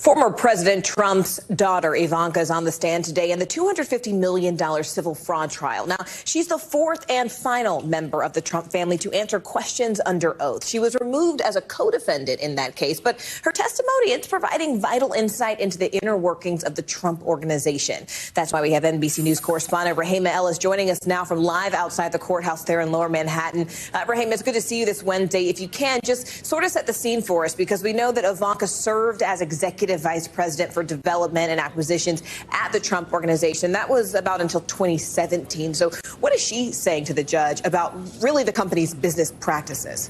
Former President Trump's daughter, Ivanka, is on the stand today in the $250 million civil fraud trial. Now, she's the fourth and final member of the Trump family to answer questions under oath. She was removed as a co-defendant in that case, but her testimony is providing vital insight into the inner workings of the Trump organization. That's why we have NBC News correspondent Rahima Ellis joining us now from live outside the courthouse there in Lower Manhattan. Rahima, it's good to see you this Wednesday. If you can, just sort of set the scene for us, because we know that Ivanka served as executive vice president for development and acquisitions at the Trump organization. That was about until 2017. So what is she saying to the judge about really the company's business practices?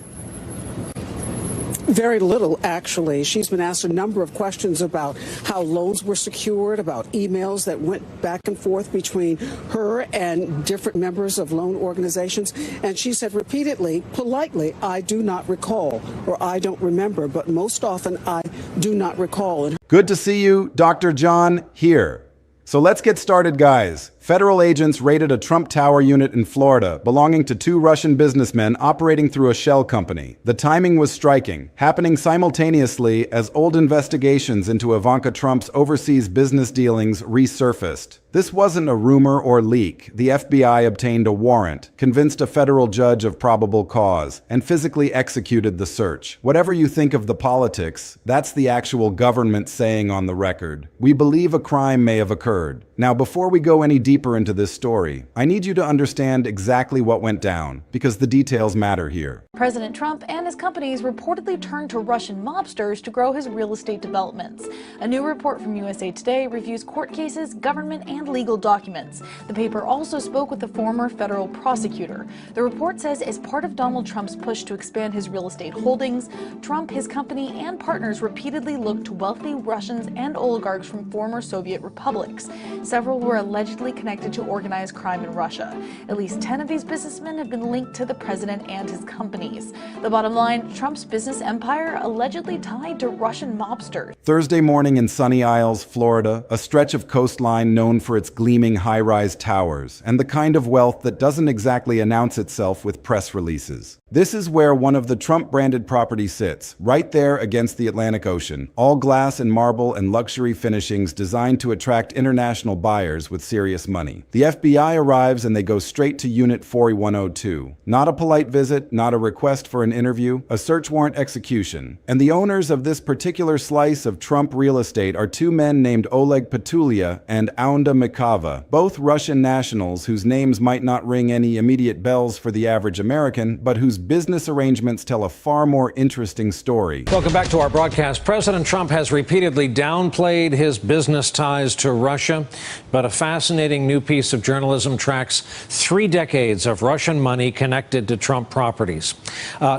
Very little, actually. She's been asked a number of questions about how loans were secured, about emails that went back and forth between her and different members of loan organizations. And she said repeatedly, politely, I do not recall, or I don't remember, but most often I do not recall. Good to see you, Dr. John, here. So let's get started, guys. Federal agents raided a Trump Tower unit in Florida belonging to two Russian businessmen operating through a shell company. The timing was striking, happening simultaneously as old investigations into Ivanka Trump's overseas business dealings resurfaced. This wasn't a rumor or leak. The FBI obtained a warrant, convinced a federal judge of probable cause, and physically executed the search. Whatever you think of the politics, that's the actual government saying on the record. We believe a crime may have occurred. Now, before we go any deeper into this story, I need you to understand exactly what went down, because the details matter here. President Trump and his companies reportedly turned to Russian mobsters to grow his real estate developments. A new report from USA Today reviews court cases, government, and legal documents. The paper also spoke with a former federal prosecutor. The report says as part of Donald Trump's push to expand his real estate holdings, Trump, his company, and partners repeatedly looked to wealthy Russians and oligarchs from former Soviet republics. Several were allegedly connected to organized crime in Russia. At least 10 of these businessmen have been linked to the president and his companies. The bottom line, Trump's business empire allegedly tied to Russian mobsters. Thursday morning in Sunny Isles, Florida, a stretch of coastline known for its gleaming high-rise towers and the kind of wealth that doesn't exactly announce itself with press releases. This is where one of the Trump-branded properties sits, right there against the Atlantic Ocean, all glass and marble and luxury finishings designed to attract international buyers with serious money. The FBI arrives and they go straight to Unit 4102. Not a polite visit, not a request for an interview, a search warrant execution. And the owners of this particular slice of Trump real estate are two men named Oleg Petulia and Aunda Mikava, both Russian nationals whose names might not ring any immediate bells for the average American, but whose business arrangements tell a far more interesting story. Welcome back to our broadcast. President Trump has repeatedly downplayed his business ties to Russia, but a fascinating new piece of journalism tracks 3 decades of Russian money connected to Trump properties.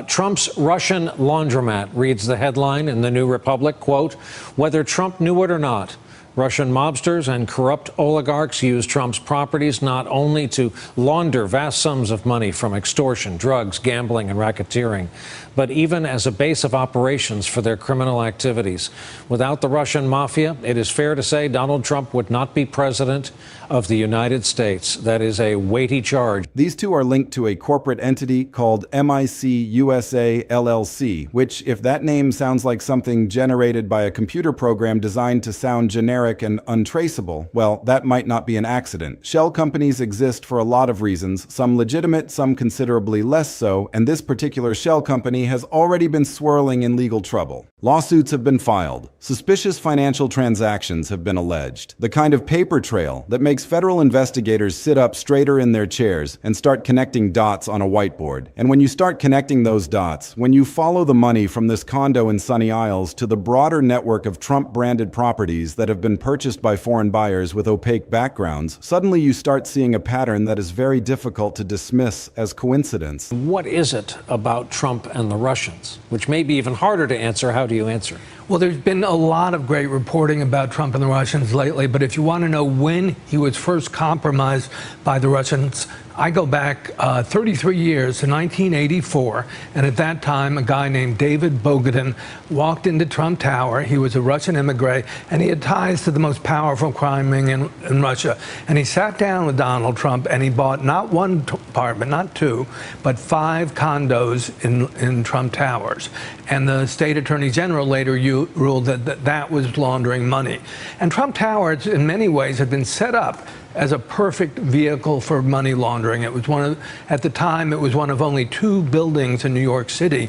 Trump's Russian laundromat reads the headline in the New Republic, quote, whether Trump knew it or not, Russian mobsters and corrupt oligarchs use Trump's properties not only to launder vast sums of money from extortion, drugs, gambling, and racketeering, but even as a base of operations for their criminal activities. Without the Russian mafia, it is fair to say Donald Trump would not be president of the United States. That is a weighty charge. These two are linked to a corporate entity called MIC USA LLC, which, if that name sounds like something generated by a computer program designed to sound generic and untraceable, well, that might not be an accident. Shell companies exist for a lot of reasons, some legitimate, some considerably less so, and this particular shell company has already been swirling in legal trouble. Lawsuits have been filed. Suspicious financial transactions have been alleged. The kind of paper trail that makes federal investigators sit up straighter in their chairs and start connecting dots on a whiteboard. And when you start connecting those dots, when you follow the money from this condo in Sunny Isles to the broader network of Trump-branded properties that have been purchased by foreign buyers with opaque backgrounds, suddenly you start seeing a pattern that is very difficult to dismiss as coincidence. What is it about Trump and the Russians, which may be even harder to answer? How do you answer? Well, there's been a lot of great reporting about Trump and the Russians lately, but if you want to know when he was first compromised by the Russians, I go back 33 years to 1984, and at that time, a guy named David Bogatin walked into Trump Tower. He was a Russian immigrant, and he had ties to the most powerful crime ring in Russia. And he sat down with Donald Trump, and he bought not one apartment, not two, but 5 condos in Trump Towers. And the state attorney general later ruled that that was laundering money. And Trump Towers, in many ways, had been set up as a perfect vehicle for money laundering. It was at the time, it was one of only 2 buildings in New York City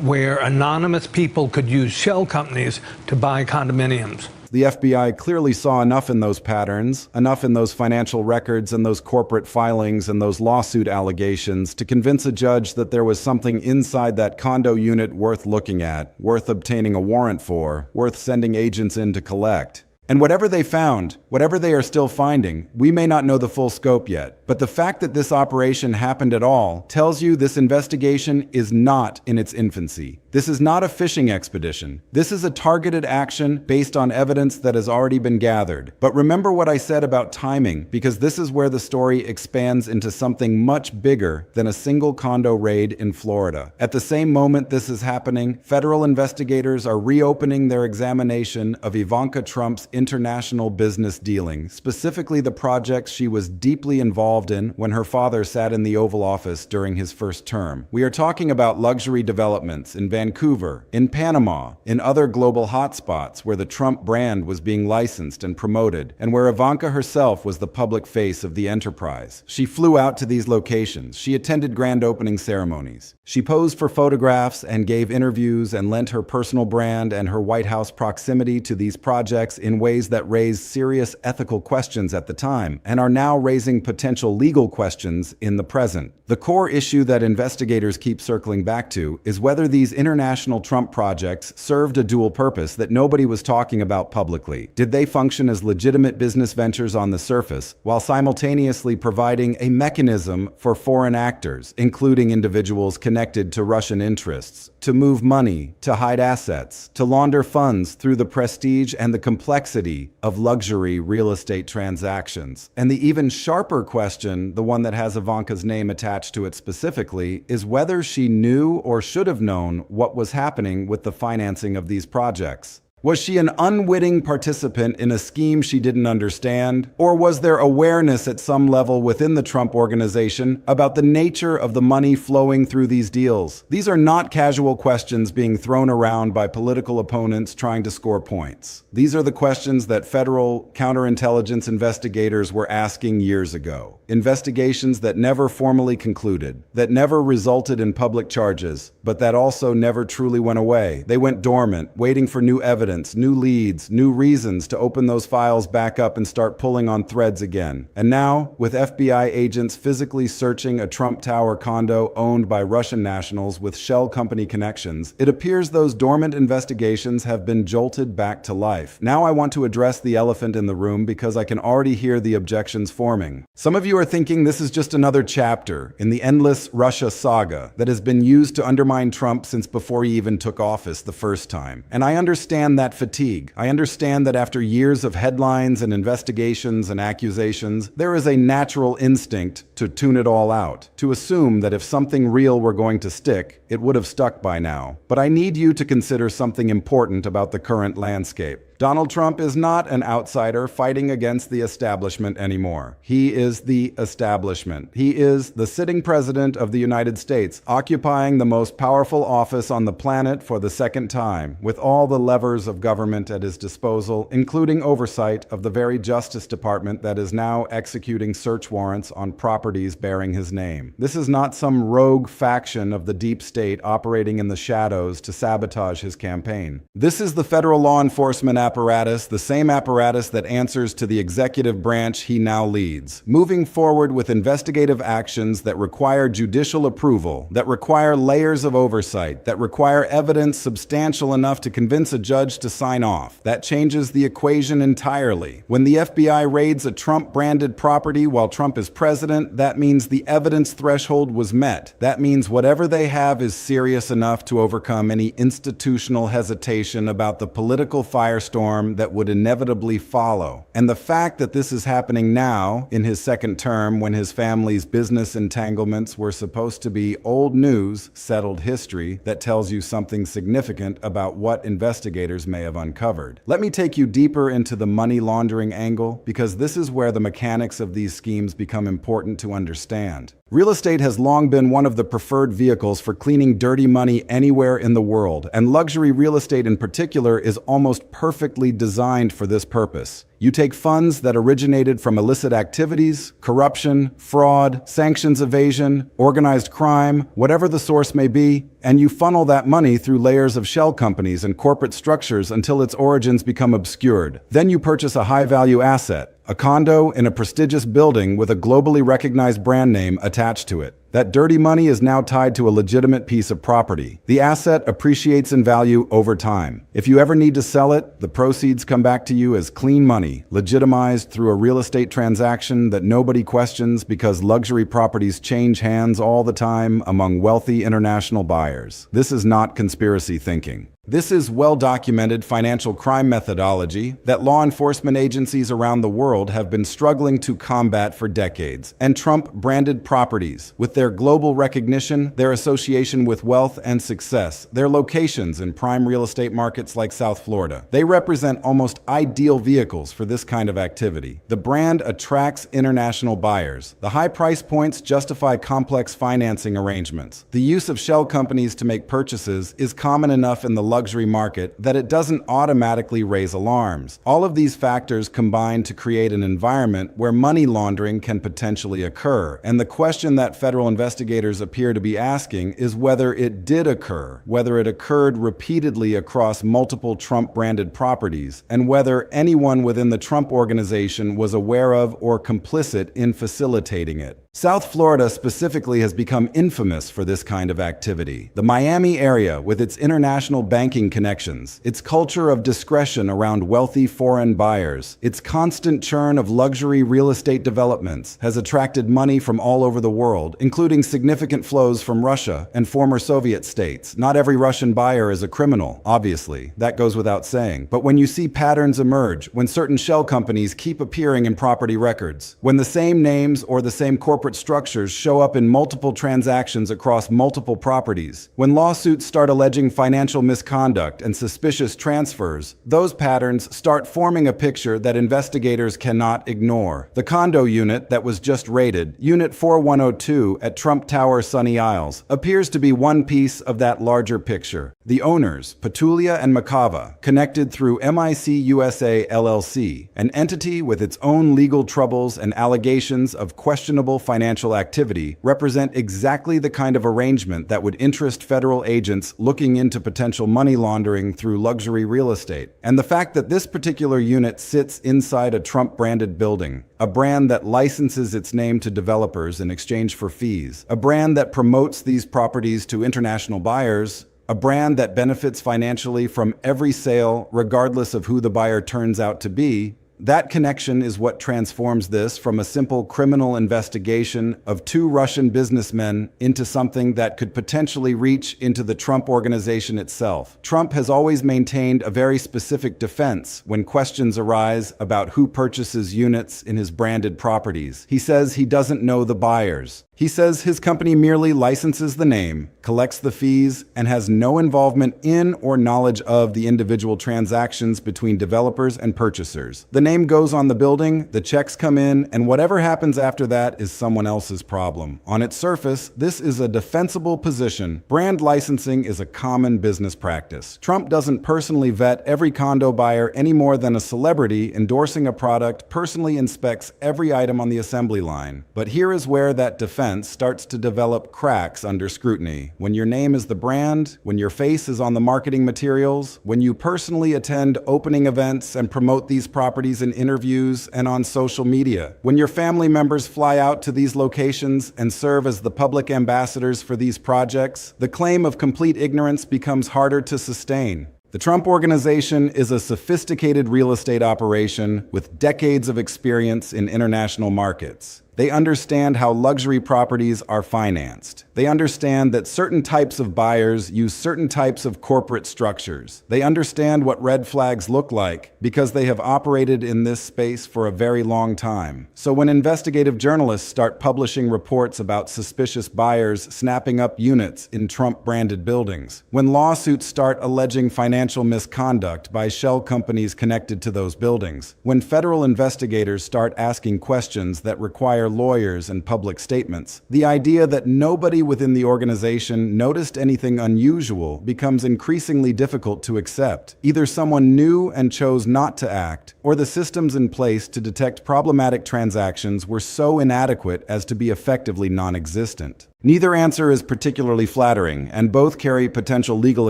where anonymous people could use shell companies to buy condominiums. The FBI clearly saw enough in those patterns, enough in those financial records and those corporate filings and those lawsuit allegations to convince a judge that there was something inside that condo unit worth looking at, worth obtaining a warrant for, worth sending agents in to collect. And whatever they found, whatever they are still finding, we may not know the full scope yet. But the fact that this operation happened at all tells you this investigation is not in its infancy. This is not a fishing expedition. This is a targeted action based on evidence that has already been gathered. But remember what I said about timing, because this is where the story expands into something much bigger than a single condo raid in Florida. At the same moment this is happening, federal investigators are reopening their examination of Ivanka Trump's international business dealing, specifically the projects she was deeply involved in when her father sat in the Oval Office during his first term. We are talking about luxury developments in Vancouver, in Panama, in other global hotspots where the Trump brand was being licensed and promoted, and where Ivanka herself was the public face of the enterprise. She flew out to these locations. She attended grand opening ceremonies. She posed for photographs and gave interviews and lent her personal brand and her White House proximity to these projects in ways that raised serious ethical questions at the time and are now raising potential legal questions in the present. The core issue that investigators keep circling back to is whether these international Trump projects served a dual purpose that nobody was talking about publicly. Did they function as legitimate business ventures on the surface, while simultaneously providing a mechanism for foreign actors, including individuals connected to Russian interests, to move money, to hide assets, to launder funds through the prestige and the complexity of luxury real estate transactions? And the even sharper question, the one that has Ivanka's name attached to it specifically, is whether she knew or should have known what was happening with the financing of these projects. Was she an unwitting participant in a scheme she didn't understand? Or was there awareness at some level within the Trump organization about the nature of the money flowing through these deals? These are not casual questions being thrown around by political opponents trying to score points. These are the questions that federal counterintelligence investigators were asking years ago. Investigations that never formally concluded, that never resulted in public charges, but that also never truly went away. They went dormant, waiting for new evidence, new leads, new reasons to open those files back up and start pulling on threads again. And now, with FBI agents physically searching a Trump Tower condo owned by Russian nationals with shell company connections, it appears those dormant investigations have been jolted back to life. Now I want to address the elephant in the room because I can already hear the objections forming. Some of you are thinking this is just another chapter in the endless Russia saga that has been used to undermine Trump since before he even took office the first time. And I understand that fatigue. I understand that after years of headlines and investigations and accusations, there is a natural instinct to tune it all out, to assume that if something real were going to stick, it would have stuck by now. But I need you to consider something important about the current landscape. Donald Trump is not an outsider fighting against the establishment anymore. He is the establishment. He is the sitting president of the United States, occupying the most powerful office on the planet for the second time, with all the levers of government at his disposal, including oversight of the very Justice Department that is now executing search warrants on properties bearing his name. This is not some rogue faction of the deep state operating in the shadows to sabotage his campaign. This is the federal law enforcement apparatus, the same apparatus that answers to the executive branch he now leads, moving forward with investigative actions that require judicial approval, that require layers of oversight, that require evidence substantial enough to convince a judge to sign off. That changes the equation entirely. When the FBI raids a Trump-branded property while Trump is president, that means the evidence threshold was met. That means whatever they have is is serious enough to overcome any institutional hesitation about the political firestorm that would inevitably follow. And the fact that this is happening now, in his second term, when his family's business entanglements were supposed to be old news, settled history, that tells you something significant about what investigators may have uncovered. Let me take you deeper into the money laundering angle, because this is where the mechanics of these schemes become important to understand. Real estate has long been one of the preferred vehicles for cleaning dirty money anywhere in the world, and luxury real estate in particular is almost perfectly designed for this purpose. You take funds that originated from illicit activities, corruption, fraud, sanctions evasion, organized crime, whatever the source may be, and you funnel that money through layers of shell companies and corporate structures until its origins become obscured. Then you purchase a high-value asset, a condo in a prestigious building with a globally recognized brand name attached to it. That dirty money is now tied to a legitimate piece of property. The asset appreciates in value over time. If you ever need to sell it, the proceeds come back to you as clean money, legitimized through a real estate transaction that nobody questions because luxury properties change hands all the time among wealthy international buyers. This is not conspiracy thinking. This is well-documented financial crime methodology that law enforcement agencies around the world have been struggling to combat for decades. And Trump-branded properties, with their global recognition, their association with wealth and success, their locations in prime real estate markets like South Florida, they represent almost ideal vehicles for this kind of activity. The brand attracts international buyers. The high price points justify complex financing arrangements. The use of shell companies to make purchases is common enough in the luxury market that it doesn't automatically raise alarms. All of these factors combine to create an environment where money laundering can potentially occur. And the question that federal investigators appear to be asking is whether it did occur, whether it occurred repeatedly across multiple Trump-branded properties, and whether anyone within the Trump organization was aware of or complicit in facilitating it. South Florida specifically has become infamous for this kind of activity. The Miami area, with its international banking connections, its culture of discretion around wealthy foreign buyers, its constant churn of luxury real estate developments, has attracted money from all over the world, including significant flows from Russia and former Soviet states. Not every Russian buyer is a criminal, obviously. That goes without saying. But when you see patterns emerge, when certain shell companies keep appearing in property records, when the same names or the same corporate structures show up in multiple transactions across multiple properties, when lawsuits start alleging financial misconduct and suspicious transfers, those patterns start forming a picture that investigators cannot ignore. The condo unit that was just raided, Unit 4102 at Trump Tower, Sunny Isles, appears to be one piece of that larger picture. The owners, Petulia and Macava, connected through MIC USA LLC, an entity with its own legal troubles and allegations of questionable financial activity, represent exactly the kind of arrangement that would interest federal agents looking into potential money laundering through luxury real estate. And the fact that this particular unit sits inside a Trump-branded building, a brand that licenses its name to developers in exchange for fees, a brand that promotes these properties to international buyers, a brand that benefits financially from every sale, regardless of who the buyer turns out to be, that connection is what transforms this from a simple criminal investigation of two Russian businessmen into something that could potentially reach into the Trump organization itself. Trump has always maintained a very specific defense when questions arise about who purchases units in his branded properties. He says he doesn't know the buyers. He says his company merely licenses the name, collects the fees, and has no involvement in or knowledge of the individual transactions between developers and purchasers. The name goes on the building, the checks come in, and whatever happens after that is someone else's problem. On its surface, this is a defensible position. Brand licensing is a common business practice. Trump doesn't personally vet every condo buyer any more than a celebrity endorsing a product personally inspects every item on the assembly line. But here is where that defense starts to develop cracks under scrutiny. When your name is the brand, when your face is on the marketing materials, when you personally attend opening events and promote these properties in interviews and on social media, when your family members fly out to these locations and serve as the public ambassadors for these projects, the claim of complete ignorance becomes harder to sustain. The Trump Organization is a sophisticated real estate operation with decades of experience in international markets. They understand how luxury properties are financed. They understand that certain types of buyers use certain types of corporate structures. They understand what red flags look like because they have operated in this space for a very long time. So when investigative journalists start publishing reports about suspicious buyers snapping up units in Trump-branded buildings, when lawsuits start alleging financial misconduct by shell companies connected to those buildings, when federal investigators start asking questions that require lawyers and public statements, the idea that nobody within the organization noticed anything unusual becomes increasingly difficult to accept. Either someone knew and chose not to act, or the systems in place to detect problematic transactions were so inadequate as to be effectively non-existent. Neither answer is particularly flattering, and both carry potential legal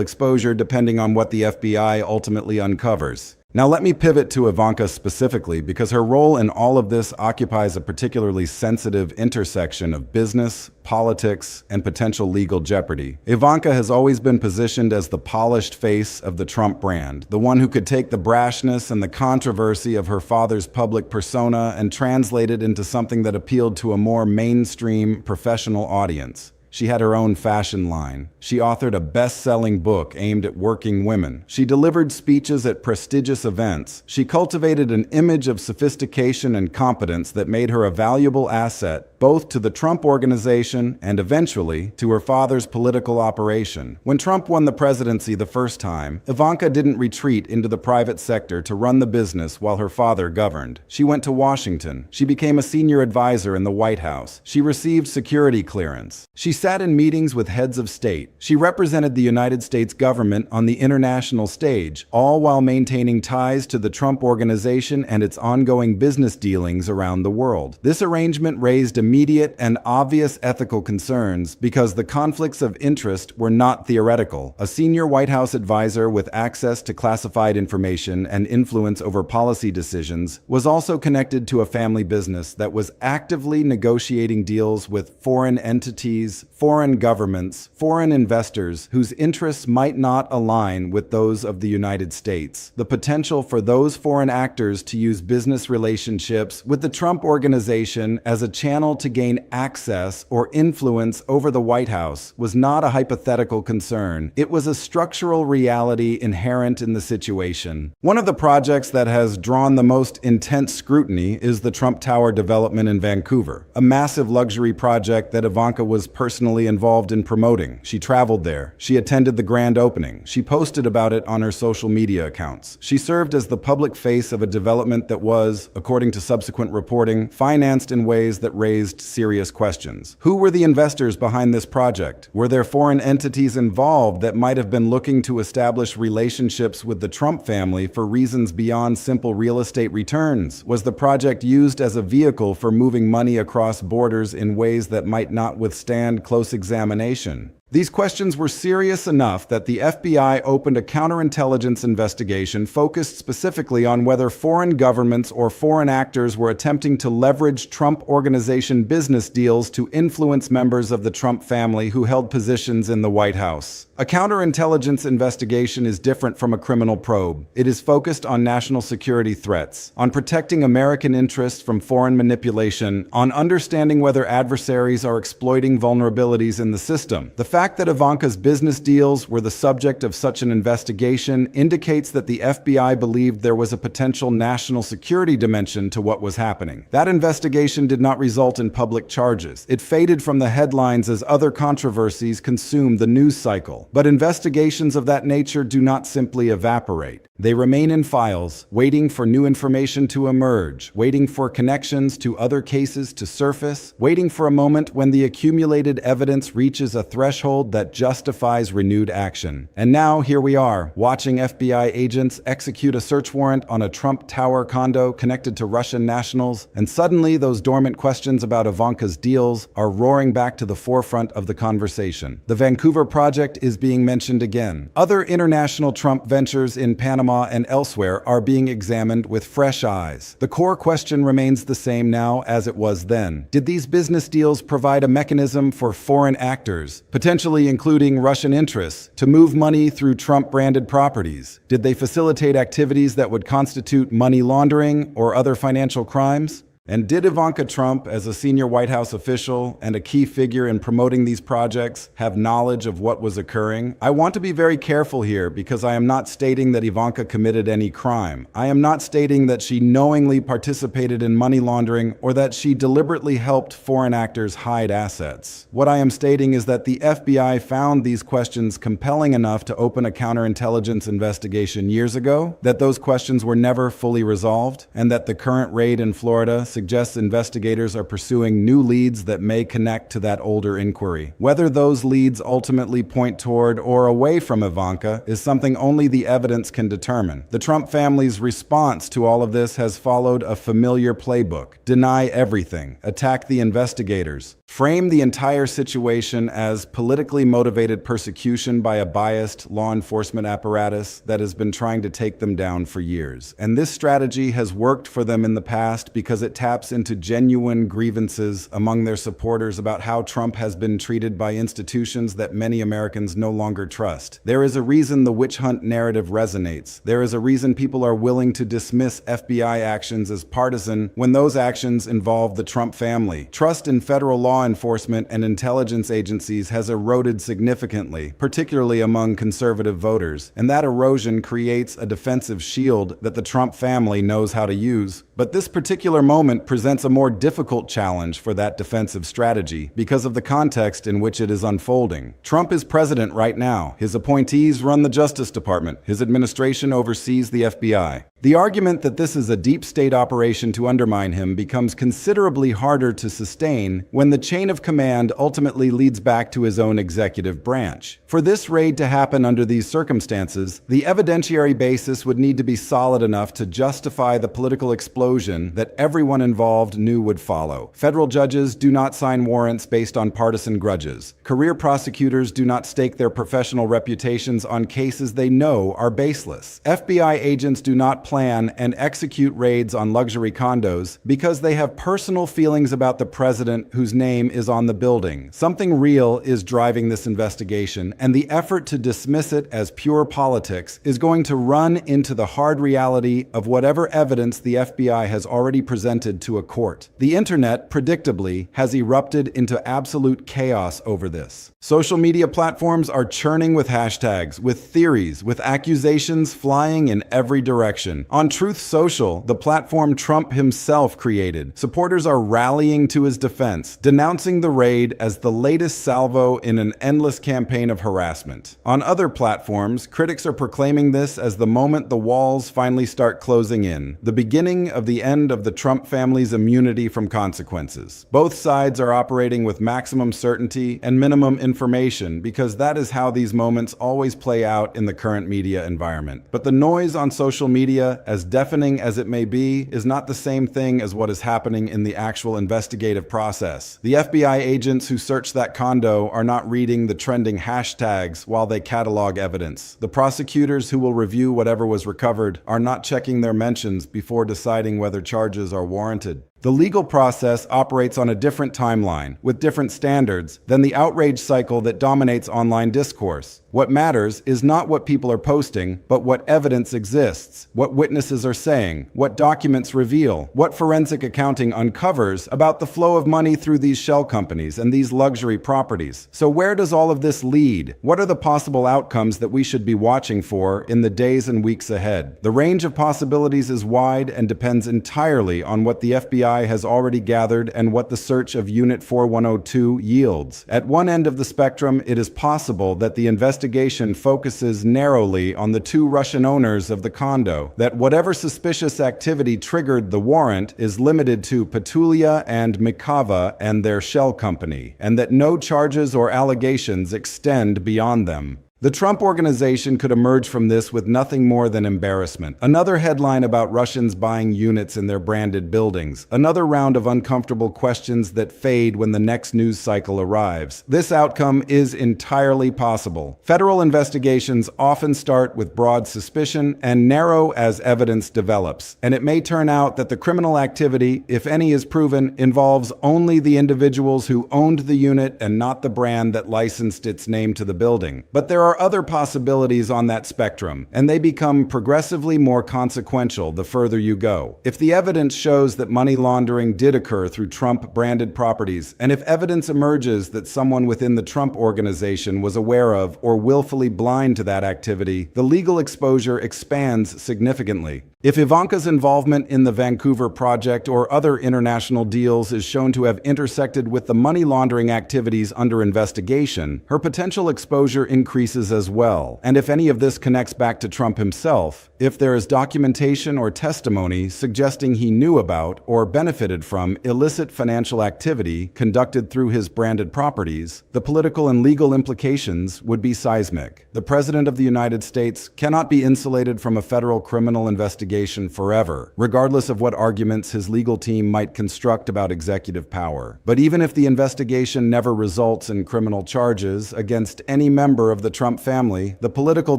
exposure depending on what the FBI ultimately uncovers. Now let me pivot to Ivanka specifically, because her role in all of this occupies a particularly sensitive intersection of business, politics, and potential legal jeopardy. Ivanka has always been positioned as the polished face of the Trump brand, the one who could take the brashness and the controversy of her father's public persona and translate it into something that appealed to a more mainstream, professional audience. She had her own fashion line. She authored a best-selling book aimed at working women. She delivered speeches at prestigious events. She cultivated an image of sophistication and competence that made her a valuable asset both to the Trump organization and eventually to her father's political operation. When Trump won the presidency the first time, Ivanka didn't retreat into the private sector to run the business while her father governed. She went to Washington. She became a senior advisor in the White House. She received security clearance. She sat in meetings with heads of state. She represented the United States government on the international stage, all while maintaining ties to the Trump organization and its ongoing business dealings around the world. This arrangement raised immediate and obvious ethical concerns because the conflicts of interest were not theoretical. A senior White House advisor with access to classified information and influence over policy decisions was also connected to a family business that was actively negotiating deals with foreign entities, foreign governments, foreign investors whose interests might not align with those of the United States. The potential for those foreign actors to use business relationships with the Trump organization as a channel to gain access or influence over the White House was not a hypothetical concern. It was a structural reality inherent in the situation. One of the projects that has drawn the most intense scrutiny is the Trump Tower development in Vancouver, a massive luxury project that Ivanka was personally involved in promoting. She traveled there. She attended the grand opening. She posted about it on her social media accounts. She served as the public face of a development that was, according to subsequent reporting, financed in ways that raised serious questions. Who were the investors behind this project? Were there foreign entities involved that might have been looking to establish relationships with the Trump family for reasons beyond simple real estate returns? Was the project used as a vehicle for moving money across borders in ways that might not withstand close examination? These questions were serious enough that the FBI opened a counterintelligence investigation focused specifically on whether foreign governments or foreign actors were attempting to leverage Trump organization business deals to influence members of the Trump family who held positions in the White House. A counterintelligence investigation is different from a criminal probe. It is focused on national security threats, on protecting American interests from foreign manipulation, on understanding whether adversaries are exploiting vulnerabilities in the system. The fact that Ivanka's business deals were the subject of such an investigation indicates that the FBI believed there was a potential national security dimension to what was happening. That investigation did not result in public charges. It faded from the headlines as other controversies consumed the news cycle. But investigations of that nature do not simply evaporate. They remain in files, waiting for new information to emerge, waiting for connections to other cases to surface, waiting for a moment when the accumulated evidence reaches a threshold that justifies renewed action. And now here we are, watching FBI agents execute a search warrant on a Trump Tower condo connected to Russian nationals, and suddenly those dormant questions about Ivanka's deals are roaring back to the forefront of the conversation. The Vancouver project is being mentioned again. Other international Trump ventures in Panama and elsewhere are being examined with fresh eyes. The core question remains the same now as it was then. Did these business deals provide a mechanism for foreign actors, potentially including Russian interests, to move money through Trump-branded properties? Did they facilitate activities that would constitute money laundering or other financial crimes? And did Ivanka Trump, as a senior White House official and a key figure in promoting these projects, have knowledge of what was occurring? I want to be very careful here because I am not stating that Ivanka committed any crime. I am not stating that she knowingly participated in money laundering or that she deliberately helped foreign actors hide assets. What I am stating is that the FBI found these questions compelling enough to open a counterintelligence investigation years ago, that those questions were never fully resolved, and that the current raid in Florida suggests investigators are pursuing new leads that may connect to that older inquiry. Whether those leads ultimately point toward or away from Ivanka is something only the evidence can determine. The Trump family's response to all of this has followed a familiar playbook: deny everything, attack the investigators, frame the entire situation as politically motivated persecution by a biased law enforcement apparatus that has been trying to take them down for years. And this strategy has worked for them in the past because it taps into genuine grievances among their supporters about how Trump has been treated by institutions that many Americans no longer trust. There is a reason the witch hunt narrative resonates. There is a reason people are willing to dismiss FBI actions as partisan when those actions involve the Trump family. Trust in federal law enforcement and intelligence agencies has eroded significantly, particularly among conservative voters, and that erosion creates a defensive shield that the Trump family knows how to use. But this particular moment presents a more difficult challenge for that defensive strategy because of the context in which it is unfolding. Trump is president right now. His appointees run the Justice Department. His administration oversees the FBI. The argument that this is a deep state operation to undermine him becomes considerably harder to sustain when the chain of command ultimately leads back to his own executive branch. For this raid to happen under these circumstances, the evidentiary basis would need to be solid enough to justify the political explosion that everyone involved knew would follow. Federal judges do not sign warrants based on partisan grudges. Career prosecutors do not stake their professional reputations on cases they know are baseless. FBI agents do not plan and execute raids on luxury condos because they have personal feelings about the president whose name is on the building. Something real is driving this investigation, and the effort to dismiss it as pure politics is going to run into the hard reality of whatever evidence the FBI has already presented to a court. The internet, predictably, has erupted into absolute chaos over this. Social media platforms are churning with hashtags, with theories, with accusations flying in every direction. On Truth Social, the platform Trump himself created, supporters are rallying to his defense, denouncing the raid as the latest salvo in an endless campaign of harassment. On other platforms, critics are proclaiming this as the moment the walls finally start closing in, the beginning of the end of the Trump family's immunity from consequences. Both sides are operating with maximum certainty and minimum information because that is how these moments always play out in the current media environment. But the noise on social media, as deafening as it may be, is not the same thing as what is happening in the actual investigative process. The FBI agents who search that condo are not reading the trending hashtags while they catalog evidence. The prosecutors who will review whatever was recovered are not checking their mentions before deciding whether charges are warranted. The legal process operates on a different timeline, with different standards, than the outrage cycle that dominates online discourse. What matters is not what people are posting, but what evidence exists, what witnesses are saying, what documents reveal, what forensic accounting uncovers about the flow of money through these shell companies and these luxury properties. So where does all of this lead? What are the possible outcomes that we should be watching for in the days and weeks ahead? The range of possibilities is wide and depends entirely on what the FBI has already gathered and what the search of Unit 4102 yields. At one end of the spectrum, it is possible that the investigation focuses narrowly on the two Russian owners of the condo, that whatever suspicious activity triggered the warrant is limited to Petulia and Mikava and their shell company, and that no charges or allegations extend beyond them. The Trump Organization could emerge from this with nothing more than embarrassment. Another headline about Russians buying units in their branded buildings. Another round of uncomfortable questions that fade when the next news cycle arrives. This outcome is entirely possible. Federal investigations often start with broad suspicion and narrow as evidence develops. And it may turn out that the criminal activity, if any is proven, involves only the individuals who owned the unit and not the brand that licensed its name to the building. But there are are other possibilities on that spectrum, and they become progressively more consequential the further you go. If the evidence shows that money laundering did occur through Trump-branded properties, and if evidence emerges that someone within the Trump organization was aware of or willfully blind to that activity, the legal exposure expands significantly. If Ivanka's involvement in the Vancouver project or other international deals is shown to have intersected with the money laundering activities under investigation, her potential exposure increases as well. And if any of this connects back to Trump himself, if there is documentation or testimony suggesting he knew about or benefited from illicit financial activity conducted through his branded properties, the political and legal implications would be seismic. The President of the United States cannot be insulated from a federal criminal investigation forever, regardless of what arguments his legal team might construct about executive power. But even if the investigation never results in criminal charges against any member of the Trump family, the political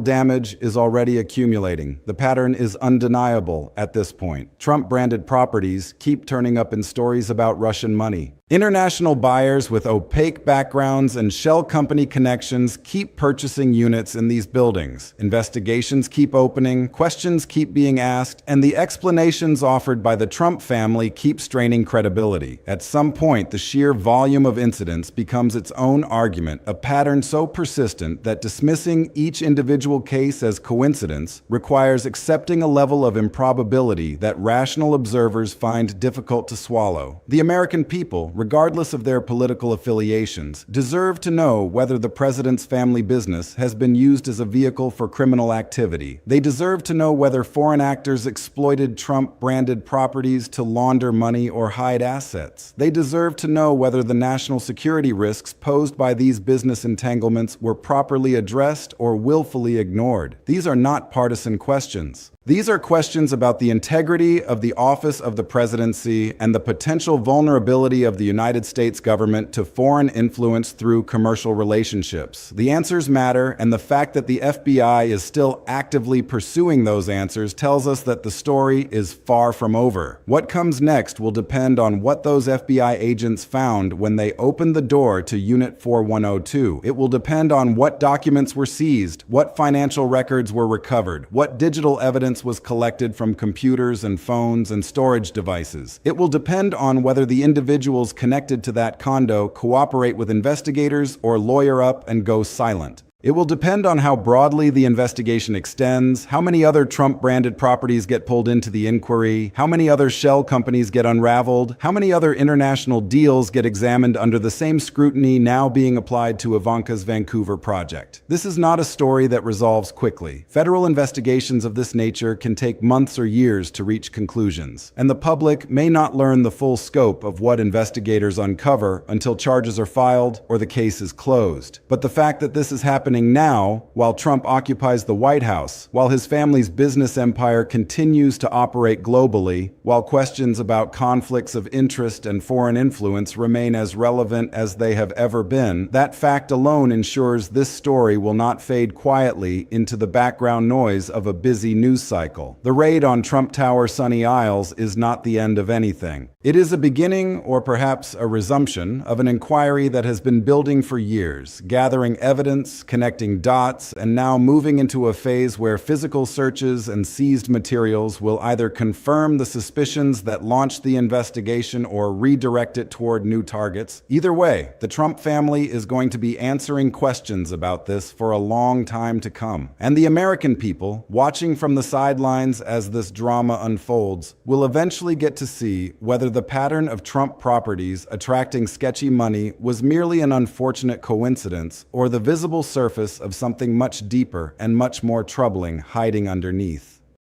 damage is already accumulating. The pattern is undeniable at this point. Trump-branded properties keep turning up in stories about Russian money. International buyers with opaque backgrounds and shell company connections keep purchasing units in these buildings. Investigations keep opening, questions keep being asked, and the explanations offered by the Trump family keep straining credibility. At some point, the sheer volume of incidents becomes its own argument, a pattern so persistent that dismissing each individual case as coincidence requires accepting a level of improbability that rational observers find difficult to swallow. The American people, regardless of their political affiliations, deserve to know whether the president's family business has been used as a vehicle for criminal activity. They deserve to know whether foreign actors exploited Trump-branded properties to launder money or hide assets. They deserve to know whether the national security risks posed by these business entanglements were properly addressed or willfully ignored. These are not partisan questions. These are questions about the integrity of the office of the presidency and the potential vulnerability of the United States government to foreign influence through commercial relationships. The answers matter, and the fact that the FBI is still actively pursuing those answers tells us that the story is far from over. What comes next will depend on what those FBI agents found when they opened the door to Unit 4102. It will depend on what documents were seized, what financial records were recovered, what digital evidence was collected from computers and phones and storage devices. It will depend on whether the individuals connected to that condo cooperate with investigators or lawyer up and go silent. It will depend on how broadly the investigation extends, how many other Trump-branded properties get pulled into the inquiry, how many other shell companies get unraveled, how many other international deals get examined under the same scrutiny now being applied to Ivanka's Vancouver project. This is not a story that resolves quickly. Federal investigations of this nature can take months or years to reach conclusions, and the public may not learn the full scope of what investigators uncover until charges are filed or the case is closed. But the fact that this is happening now, while Trump occupies the White House, while his family's business empire continues to operate globally, while questions about conflicts of interest and foreign influence remain as relevant as they have ever been, that fact alone ensures this story will not fade quietly into the background noise of a busy news cycle. The raid on Trump Tower Sunny Isles is not the end of anything. It is a beginning, or perhaps a resumption, of an inquiry that has been building for years, gathering evidence, connecting dots, and now moving into a phase where physical searches and seized materials will either confirm the suspicions that launched the investigation or redirect it toward new targets. Either way, the Trump family is going to be answering questions about this for a long time to come. And the American people, watching from the sidelines as this drama unfolds, will eventually get to see whether the pattern of Trump properties attracting sketchy money was merely an unfortunate coincidence or the visible surface of something much deeper and much more troubling hiding underneath.